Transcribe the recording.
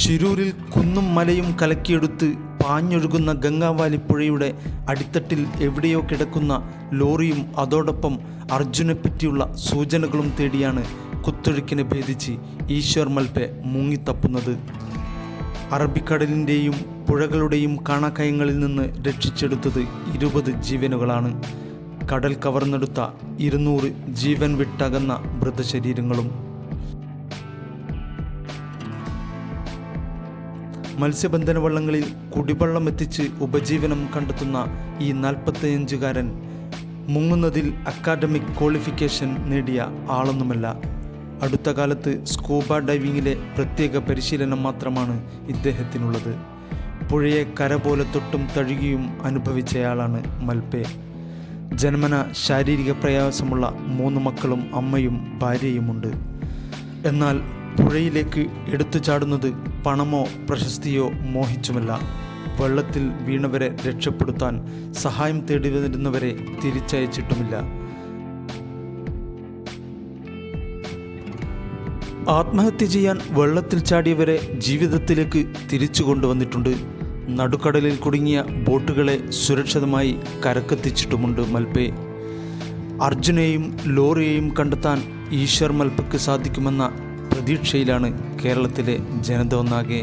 ശിരൂരിൽ കുന്നും മലയും കലക്കിയെടുത്ത് പാഞ്ഞൊഴുകുന്ന ഗംഗാവാലി പുഴയുടെ അടിത്തട്ടിൽ എവിടെയോ കിടക്കുന്ന ലോറിയും അതോടൊപ്പം അർജുനെപ്പറ്റിയുള്ള സൂചനകളും തേടിയാണ് കുത്തൊഴുക്കിനെ ഭേദിച്ച് ഈശ്വർ മൽപെ മുങ്ങിത്തപ്പുന്നത്. അറബിക്കടലിൻ്റെയും പുഴകളുടെയും കാണാക്കയങ്ങളിൽ നിന്ന് രക്ഷിച്ചെടുത്തത് 20 ജീവനുകളാണ്. കടൽ കവർന്നെടുത്ത 200 ജീവൻ വിട്ടകന്ന മൃതശരീരങ്ങളും. മത്സ്യബന്ധന വള്ളങ്ങളിൽ കുടിവെള്ളം എത്തിച്ച് ഉപജീവനം കണ്ടെത്തുന്ന ഈ 45-കാരൻ മുങ്ങുന്നതിൽ അക്കാഡമിക് ക്വാളിഫിക്കേഷൻ നേടിയ ആളൊന്നുമല്ല. അടുത്ത കാലത്ത് സ്കൂബ ഡൈവിങ്ങിലെ പ്രത്യേക പരിശീലനം മാത്രമാണ് ഇദ്ദേഹത്തിനുള്ളത്. പുഴയെ കര പോലെ തൊട്ടും തഴുകിയും അനുഭവിച്ചയാളാണ് മൽപെ. ജന്മന ശാരീരിക പ്രയാസമുള്ള 3 മക്കളും അമ്മയും ഭാര്യയുമുണ്ട്. എന്നാൽ പുഴയിലേക്ക് എടുത്തു ചാടുന്നത് പണമോ പ്രശസ്തിയോ മോഹിച്ചുമല്ല. വെള്ളത്തിൽ വീണവരെ രക്ഷപ്പെടുത്താൻ സഹായം തേടി വരുന്നവരെ തിരിച്ചയച്ചിട്ടുമില്ല. ആത്മഹത്യ ചെയ്യാൻ വെള്ളത്തിൽ ചാടിയവരെ ജീവിതത്തിലേക്ക് തിരിച്ചു കൊണ്ടുവന്നിട്ടുണ്ട്. നടുക്കടലിൽ കുടുങ്ങിയ ബോട്ടുകളെ സുരക്ഷിതമായി കരക്കെത്തിച്ചിട്ടുമുണ്ട് മൽപെ. അർജുനെയും ലോറിയെയും കണ്ടെത്താൻ ഈശ്വർ മൽപയ്ക്ക് സാധിക്കുമെന്ന പ്രതീക്ഷയിലാണ് കേരളത്തിലെ ജനത ഒന്നാകെ.